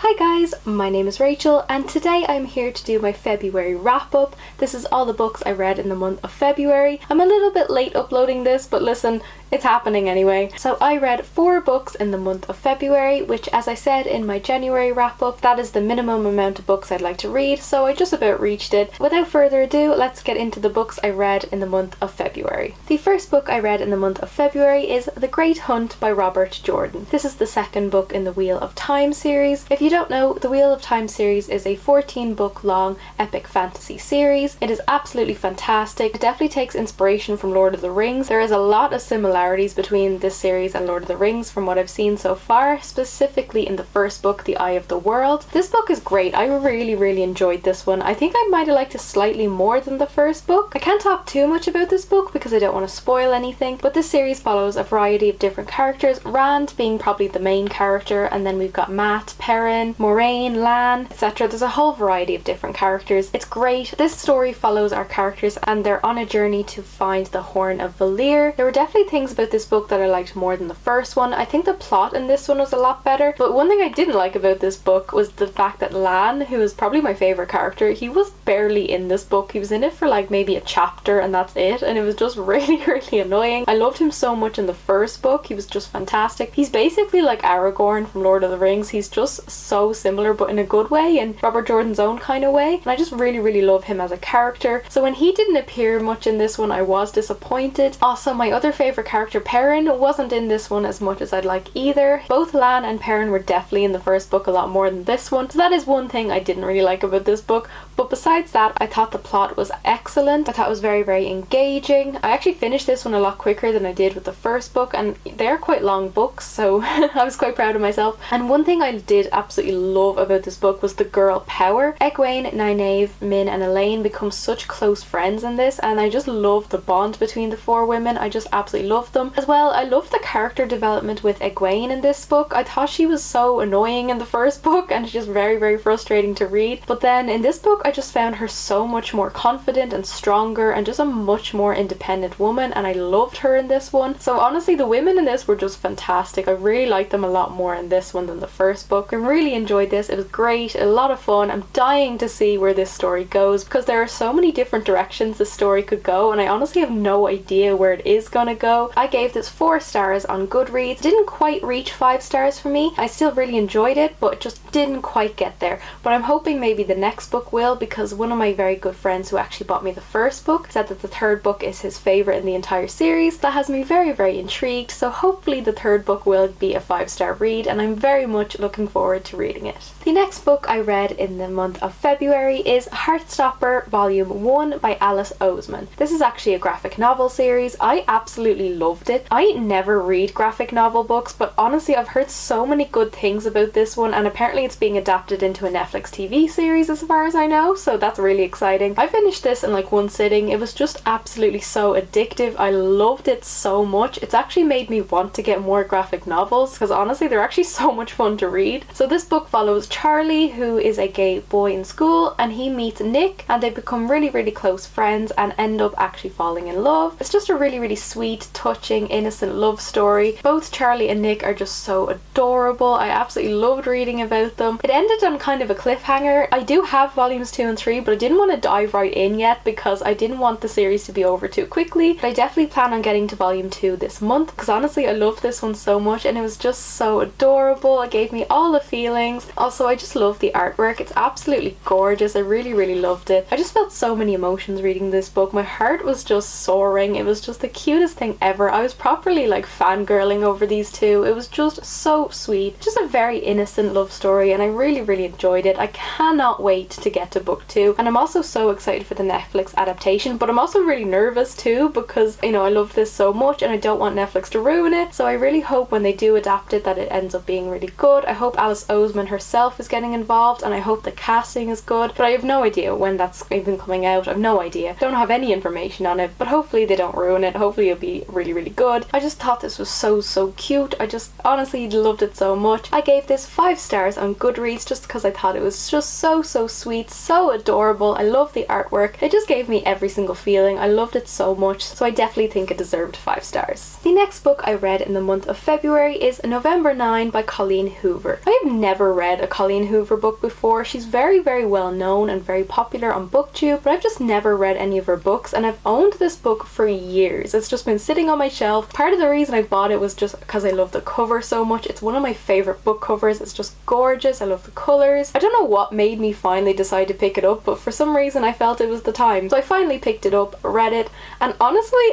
Hi guys, my name is Rachel and today I'm here to do my February wrap up. This is all the books I read in the month of February. I'm a little bit late uploading this, but listen, it's happening anyway. So I read 4 books in the month of February, which, as I said in my January wrap up, that is the minimum amount of books I'd like to read, so I just about reached it. Without further ado, let's get into the books I read in the month of February. The first book I read in the month of February is The Great Hunt by Robert Jordan. This is the second book in the Wheel of Time series. If you don't know, the Wheel of Time series is a 14-book long epic fantasy series. It is absolutely fantastic. It definitely takes inspiration from Lord of the Rings. There is a lot of similarities between this series and Lord of the Rings from what I've seen so far, specifically in the first book, The Eye of the World. This book is great. I really enjoyed this one. I think I might have liked it slightly more than the first book. I can't talk too much about this book because I don't want to spoil anything, but this series follows a variety of different characters, Rand being probably the main character, and then we've got Mat, Perrin, Moraine, Lan, etc. There's a whole variety of different characters. It's great. This story follows our characters and they're on a journey to find the Horn of Valir. There were definitely things about this book that I liked more than the first one. I think the plot in this one was a lot better, but one thing I didn't like about this book was the fact that Lan, who is probably my favourite character, he was barely in this book. He was in it for like maybe a chapter and that's it, and it was just really annoying. I loved him so much in the first book. He was just fantastic. He's basically like Aragorn from Lord of the Rings. He's just so similar but in a good way, in Robert Jordan's own kind of way, and I just really love him as a character. So when he didn't appear much in this one, I was disappointed. Also, my other favourite character, Perrin, wasn't in this one as much as I'd like either. Both Lan and Perrin were definitely in the first book a lot more than this one, so that is one thing I didn't really like about this book. But besides that, I thought the plot was excellent. I thought it was very engaging. I actually finished this one a lot quicker than I did with the first book, and they're quite long books, so I was quite proud of myself. And one thing I did absolutely love about this book was the girl power. Egwene, Nynaeve, Min and Elaine become such close friends in this, and I just love the bond between the 4 women. I just absolutely love them. As well, I loved the character development with Egwene in this book. I thought she was so annoying in the first book and she's just very frustrating to read, but then in this book I just found her so much more confident and stronger and just a much more independent woman, and I loved her in this one. So honestly, the women in this were just fantastic. I really liked them a lot more in this one than the first book. I really enjoyed this. It was great, a lot of fun. I'm dying to see where this story goes because there are so many different directions the story could go, and I honestly have no idea where it is gonna go. I gave this 4 stars on Goodreads. It didn't quite reach 5 stars for me. I still really enjoyed it, but it just didn't quite get there. But I'm hoping maybe the next book will, because one of my very good friends who actually bought me the first book said that the 3rd book is his favourite in the entire series. That has me very intrigued, so hopefully the 3rd book will be a 5-star read, and I'm very much looking forward to reading it. The next book I read in the month of February is Heartstopper Volume 1 by Alice Oseman. This is actually a graphic novel series. I absolutely loved it. I never read graphic novel books, but honestly I've heard so many good things about this one, and apparently it's being adapted into a Netflix TV series as far as I know, so that's really exciting. I finished this in like one sitting. It was just absolutely so addictive. I loved it so much. It's actually made me want to get more graphic novels because honestly they're actually so much fun to read. So this book follows Charlie, who is a gay boy in school, and he meets Nick and they become really close friends and end up actually falling in love. It's just a really sweet, touching, innocent love story. Both Charlie and Nick are just so adorable. I absolutely loved reading about them. It ended on kind of a cliffhanger. I do have volumes 2 and 3, but I didn't want to dive right in yet because I didn't want the series to be over too quickly. But I definitely plan on getting to volume 2 this month because honestly I loved this one so much and it was just so adorable. It gave me all the feelings. Also, I just love the artwork. It's absolutely gorgeous. I really loved it. I just felt so many emotions reading this book. My heart was just soaring. It was just the cutest thing ever. I was properly like fangirling over these two. It was just so sweet. Just a very innocent love story, and I really enjoyed it. I cannot wait to get to book 2, and I'm also so excited for the Netflix adaptation, but I'm also really nervous too because, you know, I love this so much and I don't want Netflix to ruin it. So I really hope when they do adapt it that it ends up being really good. I hope Alice Oseman herself is getting involved, and I hope the casting is good, but I have no idea when that's even coming out. I have no idea. Don't have any information on it, but hopefully they don't ruin it. Hopefully it'll be really good. I just thought this was so cute. I just honestly loved it so much. I gave this 5 stars on on Goodreads just because I thought it was just so sweet, so adorable. I love the artwork. It just gave me every single feeling. I loved it so much, so I definitely think it deserved 5 stars. The next book I read in the month of February is November 9 by Colleen Hoover. I have never read a Colleen Hoover book before. She's very well known and very popular on BookTube, but I've just never read any of her books, and I've owned this book for years. It's just been sitting on my shelf. Part of the reason I bought it was just because I love the cover so much. It's one of my favorite book covers. It's just gorgeous. I love the colors. I don't know what made me finally decide to pick it up, but for some reason I felt it was the time. So I finally picked it up, read it, and honestly,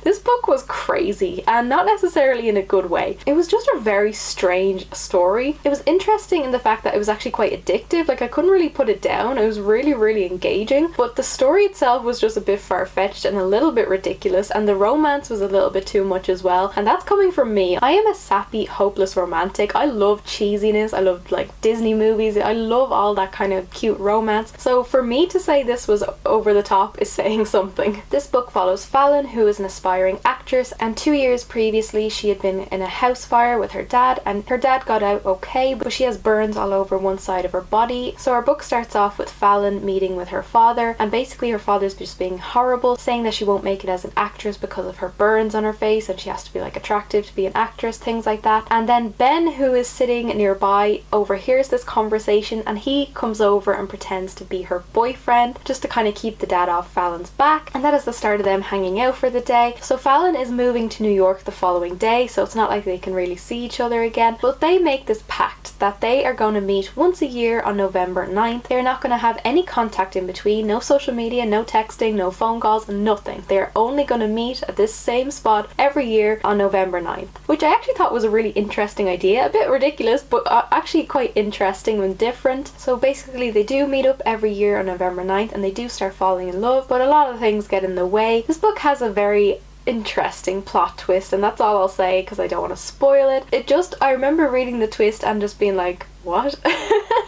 this book was crazy, and not necessarily in a good way. It was just a very strange story. It was interesting in the fact that it was actually quite addictive. Like, I couldn't really put it down. It was really engaging, but the story itself was just a bit far-fetched and a little bit ridiculous, and the romance was a little bit too much as well, and that's coming from me. I am a sappy, hopeless romantic. I love cheesiness. I love like Disney movies. I love all that kind of cute romance. So for me to say this was over the top is saying something. This book follows Fallon, who is an aspiring actress, and 2 years previously she had been in a house fire with her dad, and her dad got out okay, but she has burns all over one side of her body. So our book starts off with Fallon meeting with her father, and basically her father's just being horrible, saying that she won't make it as an actress because of her burns on her face, and she has to be like attractive to be an actress, things like that. And then Ben, who is sitting nearby, overhears this conversation, and he comes over and pretends to be her boyfriend just to kind of keep the dad off Fallon's back, and that is the start of them hanging out for the day. So Fallon is moving to New York the following day, so it's not like they can really see each other again, but they make this pact that they are going to meet once a year on November 9th. They're not going to have any contact in between, no social media, no texting, no phone calls, nothing. They're only going to meet at this same spot every year on November 9th, which I actually thought was a really interesting idea. A bit ridiculous, but actually quite interesting and different. So basically they do meet up every year on November 9th, and they do start falling in love, but a lot of things get in the way. This book has a very interesting plot twist, and that's all I'll say because I don't want to spoil it. I remember reading the twist and just being like, what?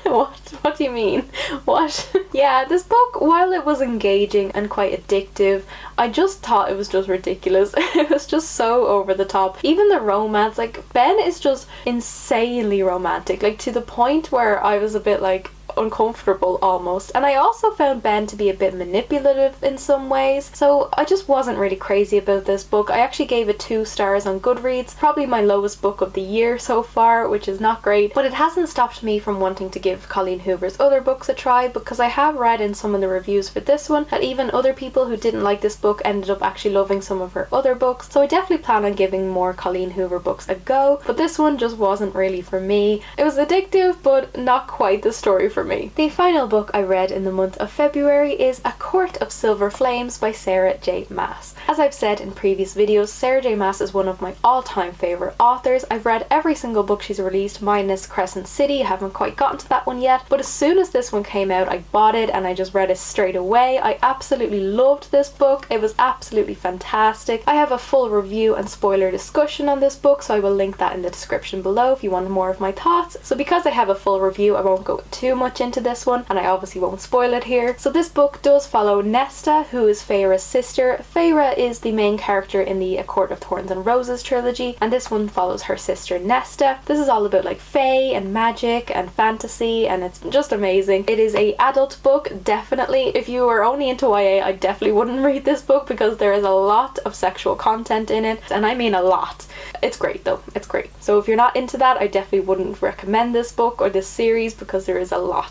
What do you mean? What? Yeah, this book, while it was engaging and quite addictive, I just thought it was just ridiculous. It was just so over the top. Even the romance, like, Ben is just insanely romantic, like to the point where I was a bit like uncomfortable almost. And I also found Ben to be a bit manipulative in some ways, so I just wasn't really crazy about this book. I actually gave it 2 stars on Goodreads, probably my lowest book of the year so far, which is not great, but it hasn't stopped me from wanting to give Colleen Hoover's other books a try, because I have read in some of the reviews for this one that even other people who didn't like this book ended up actually loving some of her other books, so I definitely plan on giving more Colleen Hoover books a go, but this one just wasn't really for me. It was addictive, but not quite the story for me. The final book I read in the month of February is A Court of Silver Flames by Sarah J. Maas. As I've said in previous videos, Sarah J. Maas is one of my all-time favourite authors. I've read every single book she's released minus Crescent City. I haven't quite gotten to that one yet, but as soon as this one came out, I bought it and I just read it straight away. I absolutely loved this book. It was absolutely fantastic. I have a full review and spoiler discussion on this book, so I will link that in the description below if you want more of my thoughts. So because I have a full review, I won't go too much into this one, and I obviously won't spoil it here. So this book does follow Nesta, who is Feyre's sister. Feyre is the main character in the A Court of Thorns and Roses trilogy, and this one follows her sister Nesta. This is all about like fae and magic and fantasy, and it's just amazing. It is a adult book, definitely. If you are only into YA, I definitely wouldn't read this book because there is a lot of sexual content in it, and I mean a lot. It's great though, it's great. So if you're not into that, I definitely wouldn't recommend this book or this series because there is a lot.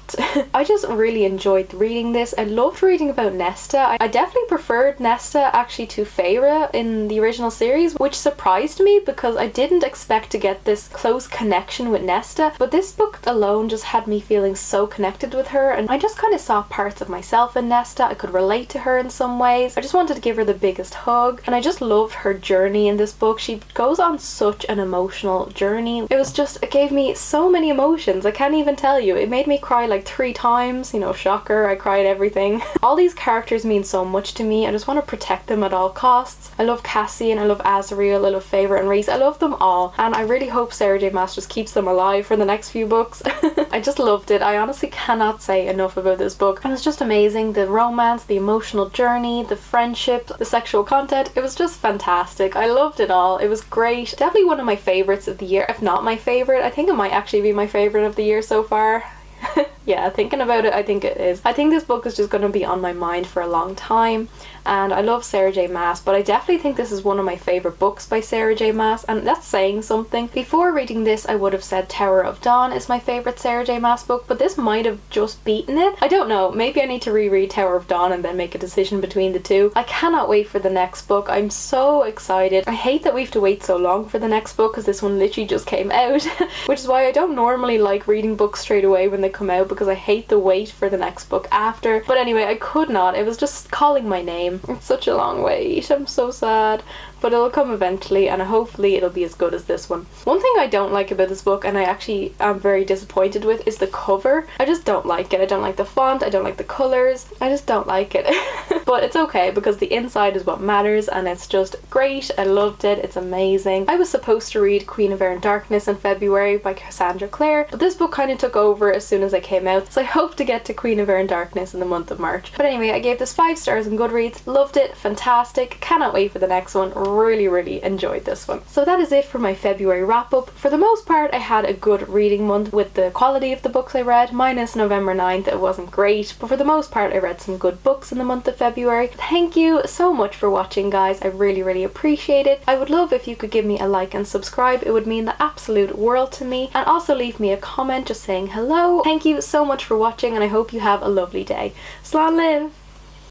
I just really enjoyed reading this. I loved reading about Nesta. I definitely preferred Nesta actually to Feyre in the original series, which surprised me because I didn't expect to get this close connection with Nesta, but this book alone just had me feeling so connected with her, and I just kind of saw parts of myself in Nesta. I could relate to her in some ways. I just wanted to give her the biggest hug, and I just loved her journey in this book. She goes on such an emotional journey. It gave me so many emotions. I can't even tell you. It made me cry cry like 3 times, you know, shocker, I cried everything. All these characters mean so much to me. I just want to protect them at all costs. I love Cassian, I love Azriel, I love Feyre and Rhys, I love them all, and I really hope Sarah J Maas just keeps them alive for the next few books. I just loved it. I honestly cannot say enough about this book, and it's just amazing. The romance, the emotional journey, the friendship, the sexual content, it was just fantastic. I loved it all. It was great. Definitely one of my favorites of the year, if not my favorite. I think it might actually be my favorite of the year so far. Yeah, thinking about it, I think it is. I think this book is just going to be on my mind for a long time, and I love Sarah J Maas, but I definitely think this is one of my favourite books by Sarah J Maas, and that's saying something. Before reading this, I would have said Tower of Dawn is my favourite Sarah J Maas book, but this might have just beaten it. I don't know, maybe I need to reread Tower of Dawn and then make a decision between the two. I cannot wait for the next book. I'm so excited. I hate that we have to wait so long for the next book, because this one literally just came out, which is why I don't normally like reading books straight away when they come out, because I hate the wait for the next book after. But anyway, I could not. It was just calling my name. It's such a long wait. I'm so sad. But it'll come eventually, and hopefully it'll be as good as this one. One thing I don't like about this book, and I actually am very disappointed with, is the cover. I just don't like it. I don't like the font, I don't like the colours, I just don't like it. But it's okay, because the inside is what matters, and it's just great. I loved it. It's amazing. I was supposed to read Queen of Air and Darkness in February by Cassandra Clare, but this book kind of took over as soon as I came out, so I hope to get to Queen of Air and Darkness in the month of March. But anyway, I gave this 5 stars on Goodreads. Loved it. Fantastic. Cannot wait for the next one. Really enjoyed this one. So that is it for my February wrap up. For the most part, I had a good reading month with the quality of the books I read, minus November 9th. It wasn't great, but for the most part I read some good books in the month of February. Thank you so much for watching, guys. I really appreciate it. I would love if you could give me a like and subscribe. It would mean the absolute world to me, and also leave me a comment just saying hello. Thank you so much for watching, and I hope you have a lovely day. Slán live!